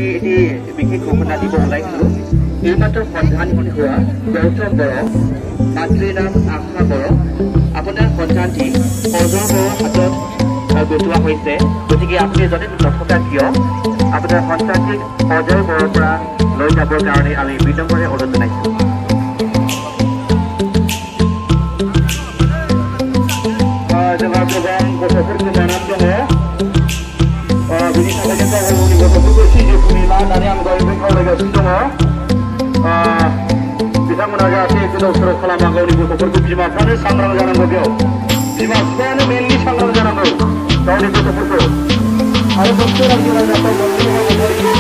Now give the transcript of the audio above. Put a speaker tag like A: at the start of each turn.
A: এটি বিশেষ ঘোষণা দিব ওলাইছিলোঁ। এইমাত্ৰ সন্ধানহীন হোৱা গৌতম বড়ো, মাতৃৰ নাম আশা বড়ো, আপোনাৰ সন্তানটি অজয় বড়োৰ হাতত গোটোৱা হৈছে। গতিকে আপুনি যদি নথকা কিয় আপোনাৰ সন্তানটিক অজয় বড়োৰ পৰা লৈ যাবৰ কাৰণে আমি বিনম্ৰে অনুৰোধ জনাইছোঁ। जोंहा गोबां गथ'फोरखौ लानानै दङ। बिनि थाखायनो गाव गावनि गथ'फोरखौ सिजेफोरनि लानानै आं दहायबो खावलायगासिनो दङ। बिथांमोना जाहाथे गोदाव सोराव खालामा गावनि गथ'फोरखौ। बिमा बिफानो सांग्रां जानांगौ बेयाव। बिमा बिफायानो मेनलि सांग्रां जानांगौ गावनि गथ'फोरखौ। आरो मोनसे रायजो राजाखौ